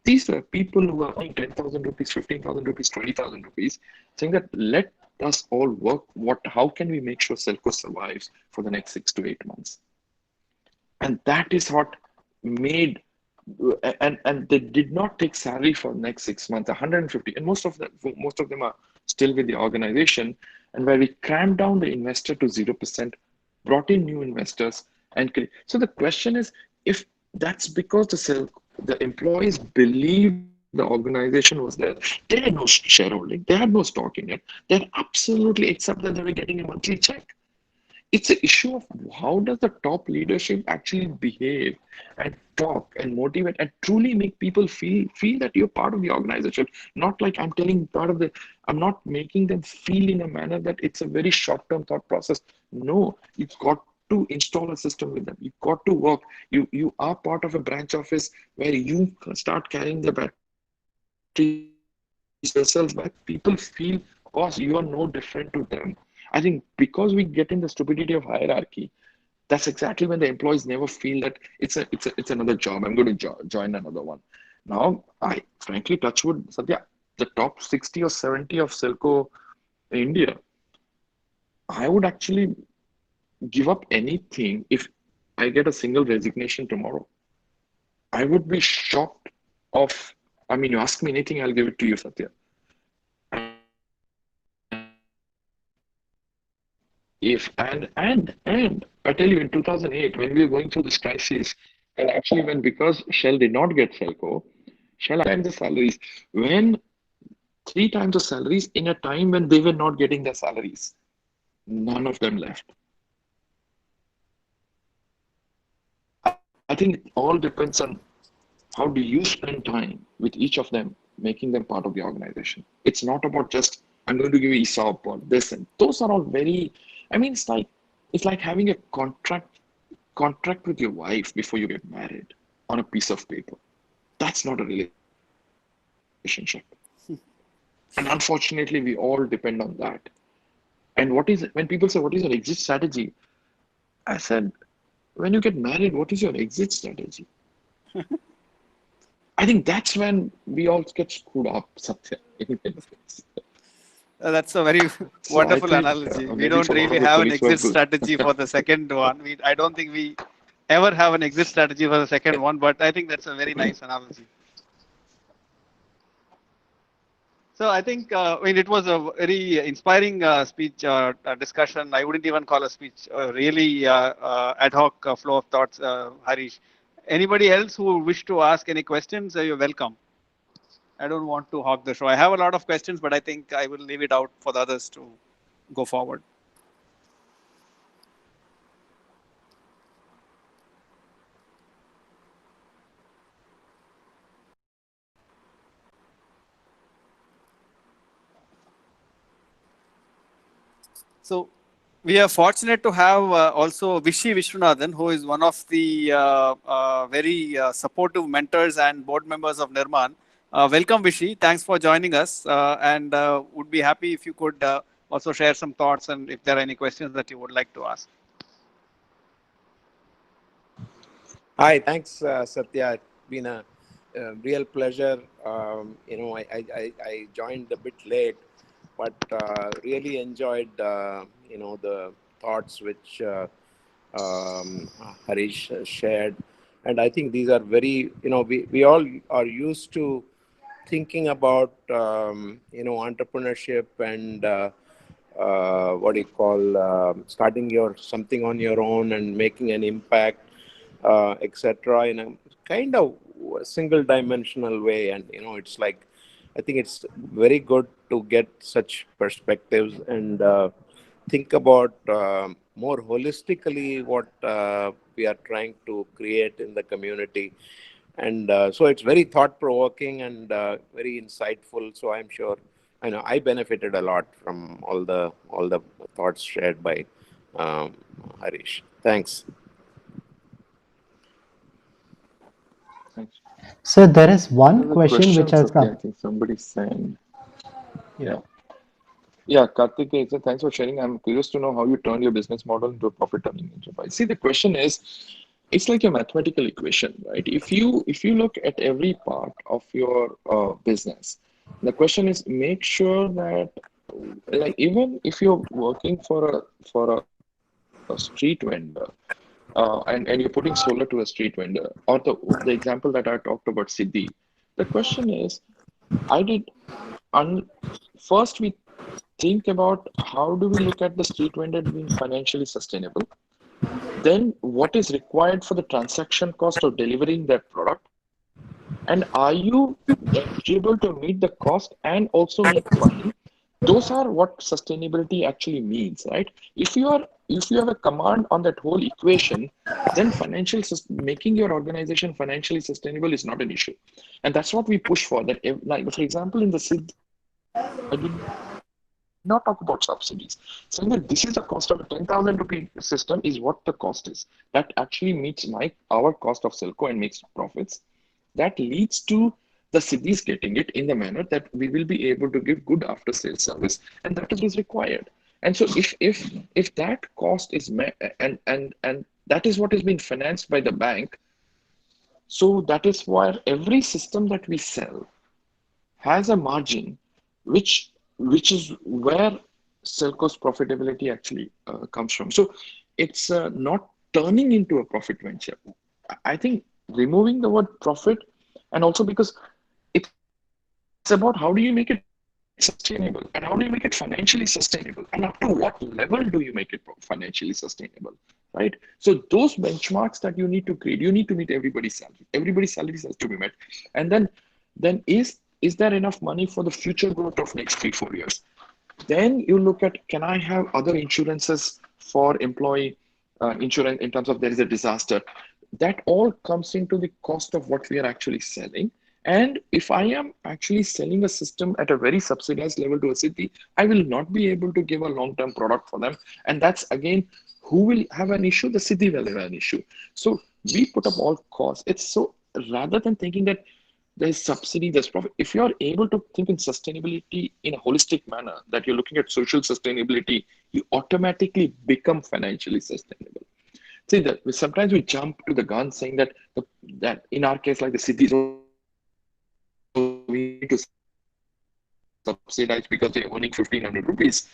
these were people who are earning 10,000 rupees, 15,000 rupees, 20,000 rupees, saying that let us all work. How can we make sure Selco survives for the next 6 to 8 months? And that is what made and they did not take salary for the next 6 months, 150, and most of them are still with the organization. And where we crammed down the investor to 0%, brought in new investors, So the question is, if that's because the employees believed the organization was there, they had no shareholding, they had no stock in it, they had absolutely accept that they were getting a monthly check. It's an issue of how does the top leadership actually behave and talk and motivate and truly make people feel that you're part of the organization. Not like I'm telling part of the, I'm not making them feel in a manner that it's a very short-term thought process. No, you've got to install a system with them. You've got to work. You are part of a branch office where you start carrying the batteries yourself back. People feel, boss, you are no different to them. I think because we get in the stupidity of hierarchy, that's exactly when the employees never feel that it's another job. I'm going to join another one. Now, I frankly, touch wood, Satya, the top 60 or 70 of Selco in India, I would actually give up anything if I get a single resignation tomorrow. I would be shocked of, I mean, you ask me anything, I'll give it to you, Satya. If and I tell you, in 2008, when we were going through this crisis, and actually when because Shell did not get Selco, Shell times the salaries, when three times the salaries in a time when they were not getting their salaries, none of them left. I think it all depends on how do you spend time with each of them, making them part of the organization. It's not about just I'm going to give you ESOP or this, and those are all very, I mean, it's like having a contract with your wife before you get married on a piece of paper. That's not a relationship. And unfortunately, we all depend on that. And when people say, what is your exit strategy? I said, when you get married, what is your exit strategy? I think that's when we all get screwed up, Satya, in many ways. That's a very So I wonderful think analogy. We maybe don't for a lot really of the have an colleagues who are exit good. strategy for the second one. I don't think we ever have an exit strategy for the second one, but I think that's a very nice analogy. So I think I mean it was a very inspiring speech discussion. I wouldn't even call a speech, really ad hoc flow of thoughts, Harish. Anybody else who wish to ask any questions, you're welcome. I don't want to hog the show. I have a lot of questions, but I think I will leave it out for the others to go forward. So we are fortunate to have also Vishy Vishwanathan, who is one of the very supportive mentors and board members of Nirman. Welcome, Vishy. Thanks for joining us, and would be happy if you could also share some thoughts and if there are any questions that you would like to ask. Hi, thanks, Satya. It's been a real pleasure. I joined a bit late, but really enjoyed, the thoughts which Harish shared. And I think these are very, we all are used to thinking about, entrepreneurship and what do you call, starting your something on your own and making an impact, etc., in a kind of single dimensional way. And it's like, I think it's very good to get such perspectives and think about more holistically what we are trying to create in the community. And so it's very thought provoking and very insightful. So I'm sure I know I benefited a lot from all the thoughts shared by um, Harish. Thanks. Thanks. So there is one There's a question which question, has Satya, I come. think somebody sent. Yeah. Yeah. Yeah, Karthik, thanks for sharing. I'm curious to know how you turned your business model into a profit-earning enterprise. See, the question is, it's like a mathematical equation, right? If you look at every part of your business, the question is make sure that like even if you're working for a street vendor, and you're putting solar to a street vendor, or the example that I talked about Siddhi, the question is, I did un, first we think about how do we look at the street vendor being financially sustainable. then what is required for the transaction cost of delivering that product, and are you eligible to meet the cost and also make money? Those are what sustainability actually means, right? If you have a command on that whole equation, then making your organization financially sustainable is not an issue. And that's what we push for. That like for example, in the I did not talk about subsidies. Saying that this is the cost of a 10,000 rupee system is what the cost is. That actually meets our cost of Selco and makes profits. That leads to the cities getting it in the manner that we will be able to give good after sales service, and that is what is required. And so if that cost is met, and that is what is being financed by the bank, so that is why every system that we sell has a margin, which is where Selco's profitability actually comes from. So it's not turning into a profit venture. I think removing the word profit, and also because it's about how do you make it sustainable and how do you make it financially sustainable, and up to what level do you make it financially sustainable, right? So those benchmarks that you need to create, you need to meet everybody's salaries has to be met. And then is there enough money for the future growth of next 3-4 years? Then you look at, can I have other insurances for employee insurance in terms of there is a disaster? That all comes into the cost of what we are actually selling. And if I am actually selling a system at a very subsidized level to a city, I will not be able to give a long-term product for them. And that's again, who will have an issue? The city will have an issue. So we put up all costs. It's so rather than thinking that there's subsidy, there's profit. If you are able to think in sustainability in a holistic manner, that you're looking at social sustainability, you automatically become financially sustainable. See that sometimes we jump to the gun saying that that in our case, like the cities, oh, we need to subsidize because they're earning 1,500 rupees.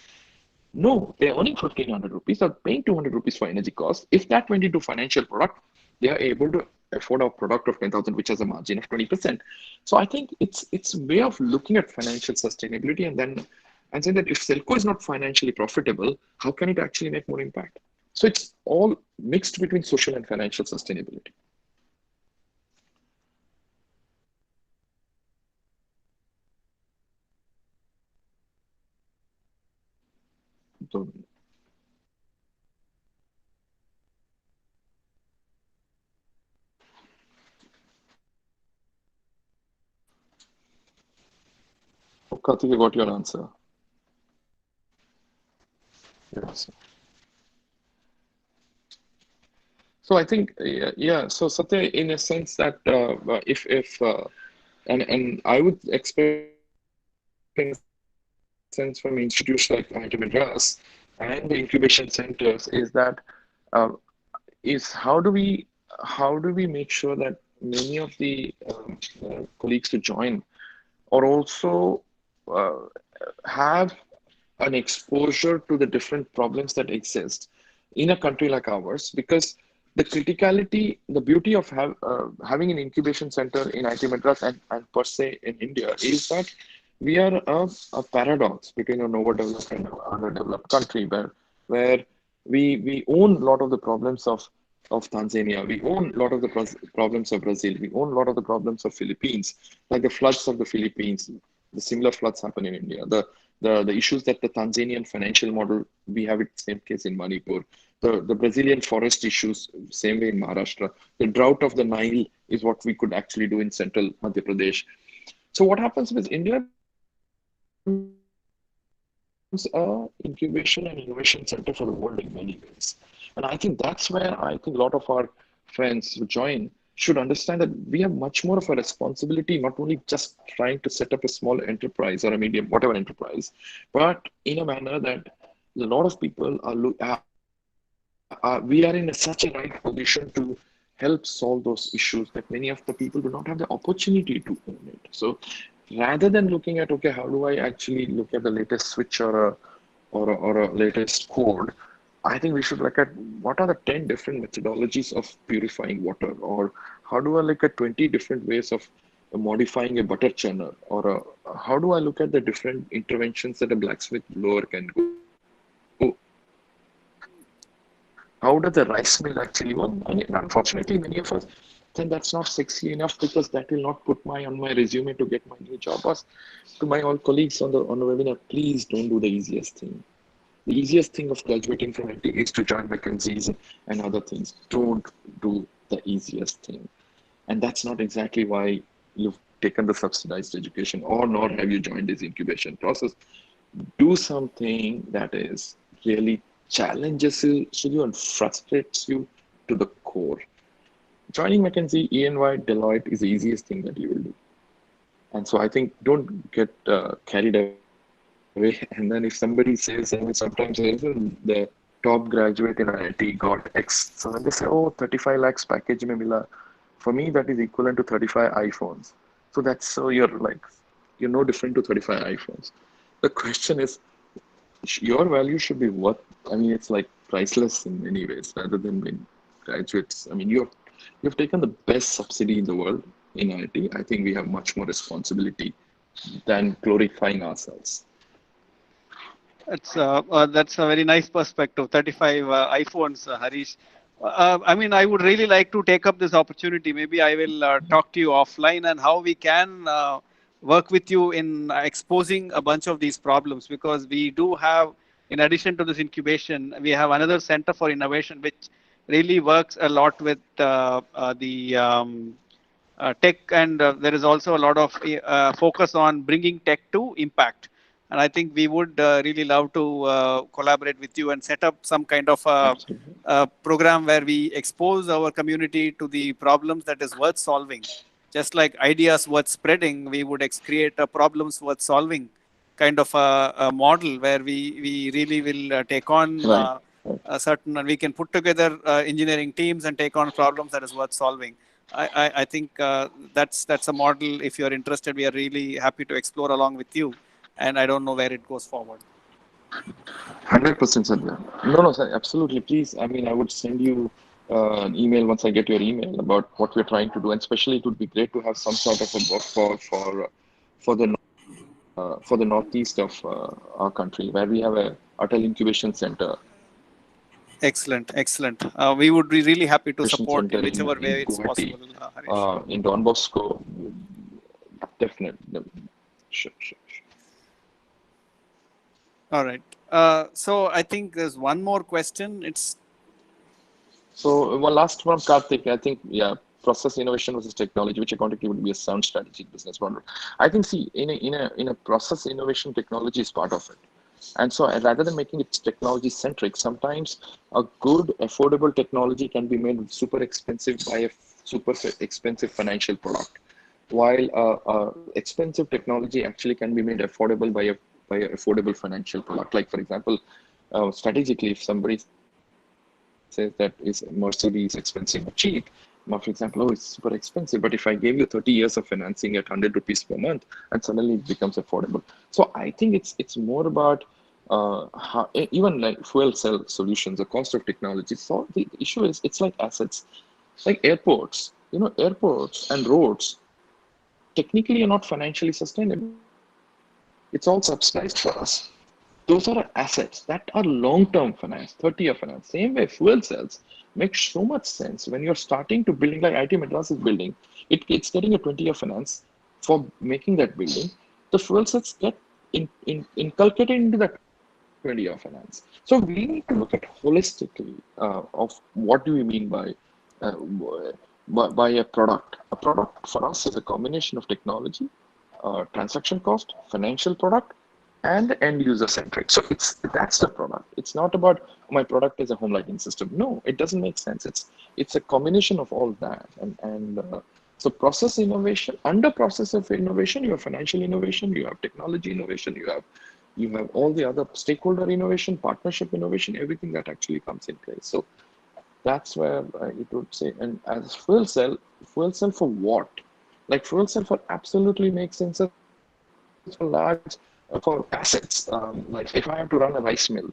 No, they're earning 1,500 rupees. They're paying 200 rupees for energy cost. If that went into financial product, they are able to afford a product of 10,000, which has a margin of 20%. So I think it's a way of looking at financial sustainability, and saying that if Selco is not financially profitable, how can it actually make more impact? So it's all mixed between social and financial sustainability. So, oh, Karthik, you got your answer. Yes. So I think, yeah. So Satya, in a sense that if and I would expect in a sense from institutes like IIT Madras and the incubation centers uh, is how do we make sure that many of the colleagues to join or also uh, have an exposure to the different problems that exist in a country like ours, because the criticality, the beauty of having an incubation center in IT Madras and per se in India is that we are a paradox between an overdeveloped and an underdeveloped country where we own a lot of the problems of Tanzania, we own a lot of the problems of Brazil, we own a lot of the problems of Philippines, like the floods of the Philippines, the similar floods happen in India. The issues that the Tanzanian financial model, we have it same case in Manipur. The Brazilian forest issues, same way in Maharashtra. The drought of the Nile is what we could actually do in central Madhya Pradesh. So what happens with India becomes a incubation and innovation center for the world in many ways. And I think that's where I think a lot of our friends who join should understand that we have much more of a responsibility, not only just trying to set up a small enterprise or a medium, whatever enterprise, but in a manner that a lot of people we are in such a right position to help solve those issues that many of the people do not have the opportunity to own it. So rather than looking at, okay, how do I actually look at the latest switch or a latest code, I think we should look at what are the 10 different methodologies of purifying water, or how do I look at 20 different ways of modifying a butter churner, or how do I look at the different interventions that a blacksmith blower can go? How do I look at how does the rice mill actually work? And unfortunately, many of us, then that's not sexy enough because that will not put my on my resume to get my new job. Or to my all colleagues on the webinar, please don't do the easiest thing. The easiest thing of graduating from IT is to join McKinsey's and other things. Don't do the easiest thing. And that's not exactly why you've taken the subsidized education, or nor have you joined this incubation process. Do something that is really challenges you and frustrates you to the core. Joining McKinsey, EY, Deloitte is the easiest thing that you will do. And so I think don't get carried away. And then if somebody says, I mean, sometimes the top graduate in IT got X. So when they say, oh, 35 lakhs package mein mila, for me, that is equivalent to 35 iPhones. So that's so you're no different to 35 iPhones. The question is, your value should be worth, I mean, it's like priceless in many ways rather than when graduates. I mean, you've taken the best subsidy in the world in IT. I think we have much more responsibility than glorifying ourselves. That's a very nice perspective. 35 iPhones, Harish. I mean, I would really like to take up this opportunity. Maybe I will talk to you offline and how we can work with you in exposing a bunch of these problems, because we do have, in addition to this incubation, we have another center for innovation which really works a lot with the tech, and there is also a lot of focus on bringing tech to impact. And I think we would really love to collaborate with you and set up some kind of a program where we expose our community to the problems that is worth solving. Just like ideas worth spreading, we would create a problems worth solving kind of a model where we really will take on a certain, and we can put together engineering teams and take on problems that is worth solving. I think that's a model. If you're interested, we are really happy to explore along with you. And I don't know where it goes forward. 100%, Sadhya. No, sir, absolutely. Please, I mean, I would send you an email once I get your email about what we're trying to do, and especially it would be great to have some sort of a work for the northeast of our country, where we have a Atal Incubation Center. Excellent. We would be really happy to support in whichever way it's Guwahati, possible, Harish. In Don Bosco, definitely. Sure. All right. So I think there's one more question. So one last one, Karthik. I think, process innovation versus technology, which accordingly would be a sound strategic business model. I think, see, in a process innovation, technology is part of it. And so rather than making it technology centric, sometimes a good, affordable technology can be made super expensive by a super expensive financial product, while expensive technology actually can be made affordable by a affordable financial product. Like, for example, strategically, if somebody says that is Mercedes expensive or cheap, for example, oh, it's super expensive, but if I gave you 30 years of financing at 100 rupees per month, and suddenly it becomes affordable. So I think it's more about how, even like fuel cell solutions, the cost of technology. So the issue is, it's like assets, like airports. Airports and roads technically are not financially sustainable. It's all subsidized for us. Those are assets that are long-term finance, 30-year finance. Same way, fuel cells make so much sense when you're starting to building, like IT Madras is building. It's getting a 20-year finance for making that building. The fuel cells get inculcated into that 20-year finance. So we need to look at holistically of what do we mean by a product. A product for us is a combination of technology, transaction cost, financial product, and end user centric. So that's the product. It's not about my product is a home lighting system. No, it doesn't make sense. It's a combination of all that. And so process innovation, under process of innovation, you have financial innovation, you have technology innovation, you have all the other stakeholder innovation, partnership innovation, everything that actually comes in place. So that's where it would say. And as fuel cell for what? Like fuel cell for absolutely makes sense for large, for assets. Like if I have to run a rice mill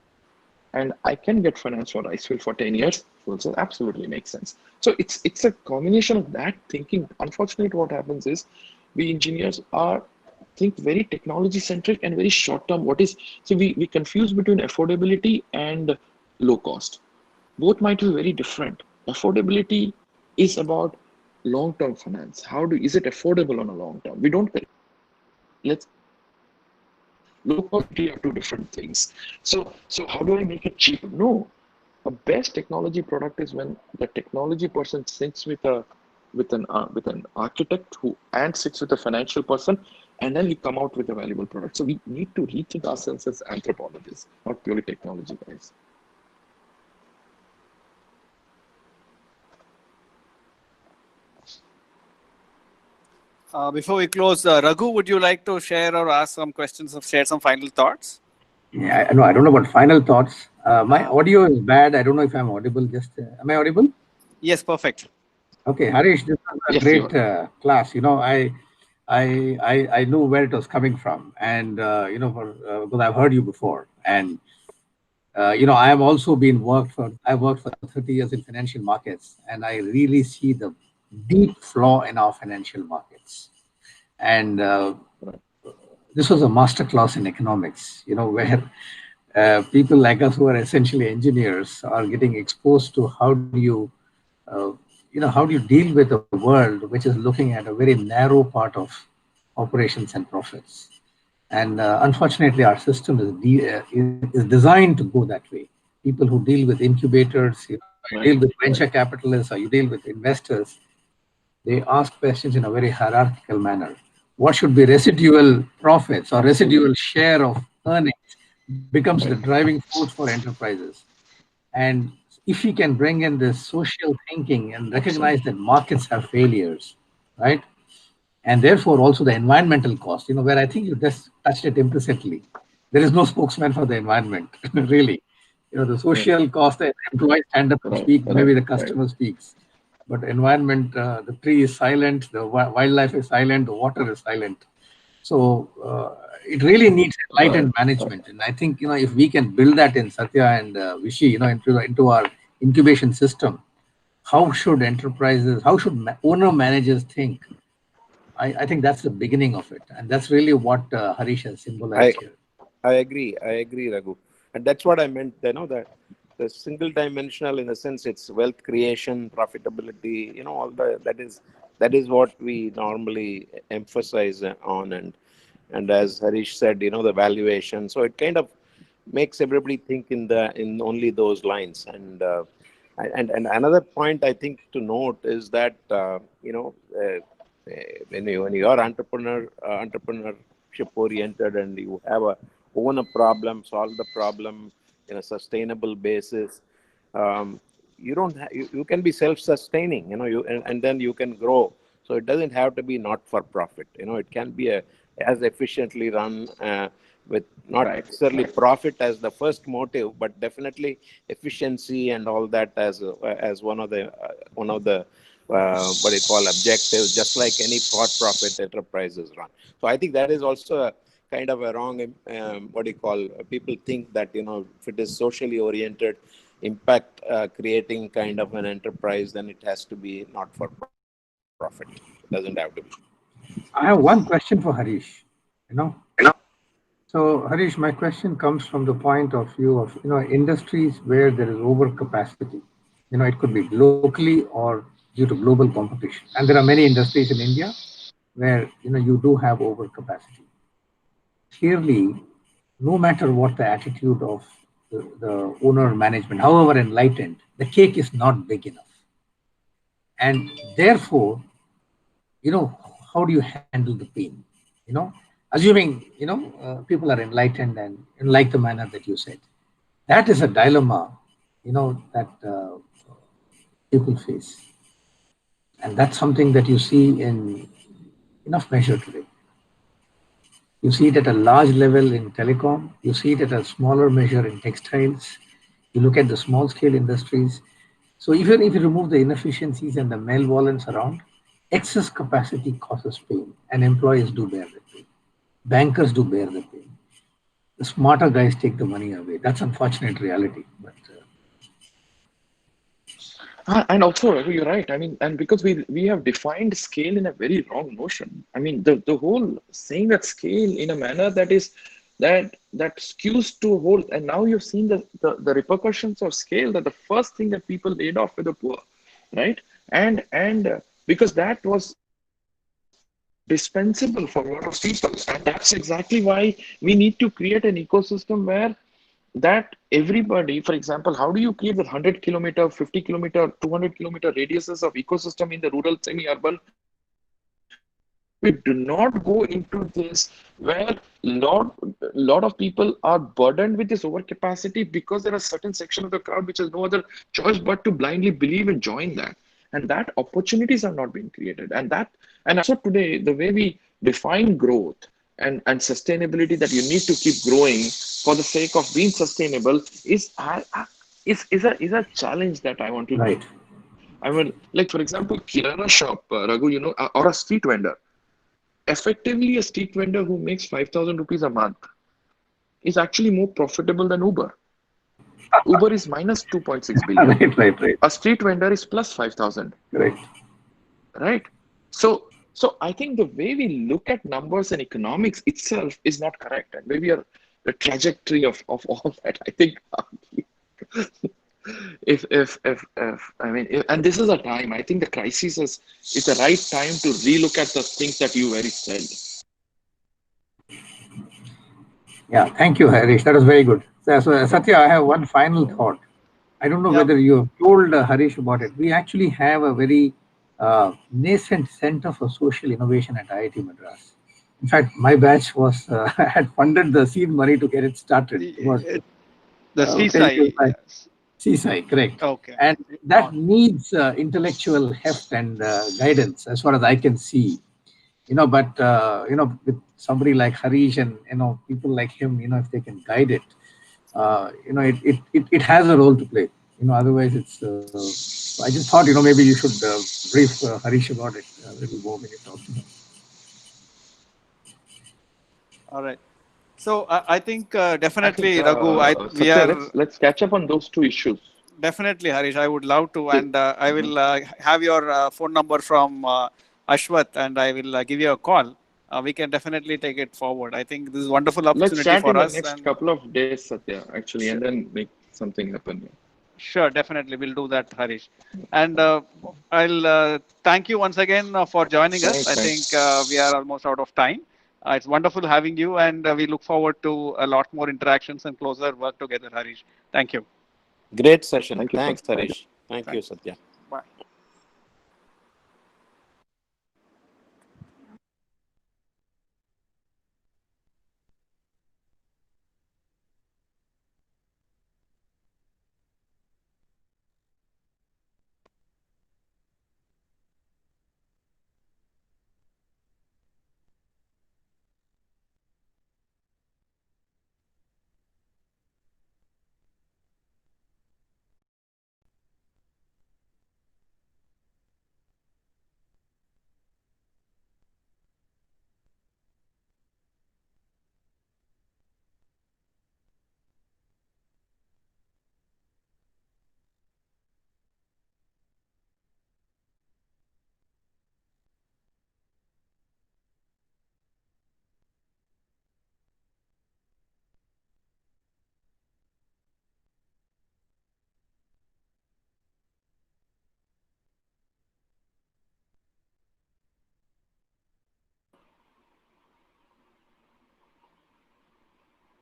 and I can get finance for rice mill for 10 years, fuel cell absolutely makes sense. So it's a combination of that thinking. Unfortunately, what happens is we engineers think very technology centric and very short term. So we confuse between affordability and low cost. Both might be very different. Affordability is about long-term finance. Is it affordable on a long term? We don't. Let's low quality are two different things. So how do I make it cheaper? No, a best technology product is when the technology person sits with an architect who and sits with a financial person, and then we come out with a valuable product. So we need to rethink ourselves as anthropologists, not purely technology guys. Before we close, Raghu, would you like to share or ask some questions or share some final thoughts? Yeah, no, I don't know about final thoughts. My Uh, audio is bad. I don't know if I'm audible. Just am I audible? yes, perfect. Okay, Harish, this was a Yes, you great are. class. I knew where it was coming from, and because I've heard you before, and I have also I worked for 30 years in financial markets, and I really see the deep flaw in our financial markets. And this was a master class in economics, where people like us who are essentially engineers are getting exposed to uh, how do you deal with a world which is looking at a very narrow part of operations and profits. And unfortunately, our system is designed to go that way. People who deal with incubators, you deal Right, with venture right. capitalists, or you deal with investors, they ask questions in a very hierarchical manner. What should be residual profits or residual Absolutely. share of earnings becomes the Right. driving force for enterprises. And if we can bring in this social thinking and recognize Absolutely. that markets have failures, right? And therefore also the environmental cost, where I think you just touched it implicitly. There is no spokesman for the environment, really. The Right, social cost, the employees stand up and right, speak, maybe right, the right. customer speaks. But environment, the tree is silent, the wildlife is silent, the water is silent. So it really needs Right, enlightened management. And I think, if we can build that in Satya and Vishy, into our incubation system, how should owner managers think? I think that's the beginning of it. And that's really what Harish has I symbolized here. I agree, Raghu, and that's what I meant. That the single dimensional, in a sense, it's wealth creation, profitability. All that is what we normally emphasize on, and as Harish said, the valuation. So it kind of makes everybody think in only those lines. And another point I think to note is that when you are entrepreneurship oriented, and you have a own a problem, solve the problem in a sustainable basis. Um, you can be self-sustaining, and then you can grow. So it doesn't have to be not for profit. It can be as efficiently run, with not right, necessarily right. profit as the first motive, but definitely efficiency and all that as one of the what do you call objectives, just like any for-profit enterprises run. So I think that is also a kind of a wrong, what do you call, people think that, if it is socially oriented, impact creating kind of an enterprise, then it has to be not for profit. It doesn't have to be. I have one question for Harish. You know, so Harish, my question comes from the point of view of industries where there is overcapacity. It could be locally or due to global competition, and there are many industries in India where you do have overcapacity. Clearly, no matter what the attitude of the owner management, however enlightened, the cake is not big enough. And therefore, you know, how do you handle the pain? Assuming, people are enlightened and in like the manner that you said. That is a dilemma, that people face. And that's something that you see in enough measure today. You see it at a large level in telecom. You see it at a smaller measure in textiles. You look at the small scale industries. So even if you remove the inefficiencies and the malevolence around, excess capacity causes pain, and employees do bear the pain. Bankers do bear the pain. The smarter guys take the money away. That's unfortunate reality. But And also, Raghu, you're right. I mean, and because we have defined scale in a very wrong notion. I mean, the whole saying that scale in a manner that is that skews to hold. And now you've seen the repercussions of scale, that the first thing that people laid off were the poor, right? And because that was dispensable for a lot of people, and that's exactly why we need to create an ecosystem where that everybody, for example, how do you create the 100 kilometer, 50 kilometer, 200 kilometer radiuses of ecosystem in the rural semi-urban, where we do not go into this, where lot of people are burdened with this overcapacity because there are certain section of the crowd which has no other choice but to blindly believe and join that. And that opportunities are not being created. And also today, the way we define growth and sustainability, that you need to keep growing for the sake of being sustainable, is a challenge that I want to. Right. I mean, like for example, Kirana shop, Raghu, or a street vendor. Effectively, a street vendor who makes 5,000 rupees a month is actually more profitable than Uber. Uber is minus 2.6 billion. Right. A street vendor is plus 5,000, Correct. right? So I think the way we look at numbers and economics itself is not correct. And maybe the trajectory of all that, I think, and this is a time, I think the crisis is the right time to relook at the things that you very said. Yeah, thank you, Harish. That was very good. So Satya, I have one final thought. I don't know whether you have told Harish about it. We actually have a very nascent Center for Social Innovation at IIT Madras. In fact, my batch was had funded the seed money to get it started. The CSI. CSI, correct. Okay. And that needs intellectual heft and guidance, as far as I can see. But with somebody like Harish and people like him, if they can guide it, it has a role to play. Otherwise it's. I just thought maybe you should brief Harish about it a little more when you talk to him. All right. So I think definitely, Raghu, we are. Let's catch up on those two issues. Definitely, Harish. I would love to, and I will have your phone number from Ashwath, and I will give you a call. We can definitely take it forward. I think this is a wonderful opportunity Let's chat for in us. The next couple of days, Satya, actually, and then make something happen. Sure, definitely. We'll do that, Harish. And I'll thank you once again for joining us. I think we are almost out of time. It's wonderful having you, and we look forward to a lot more interactions and closer work together, Harish. Thank you. Great session. Thanks, Harish. Thank you, Satya.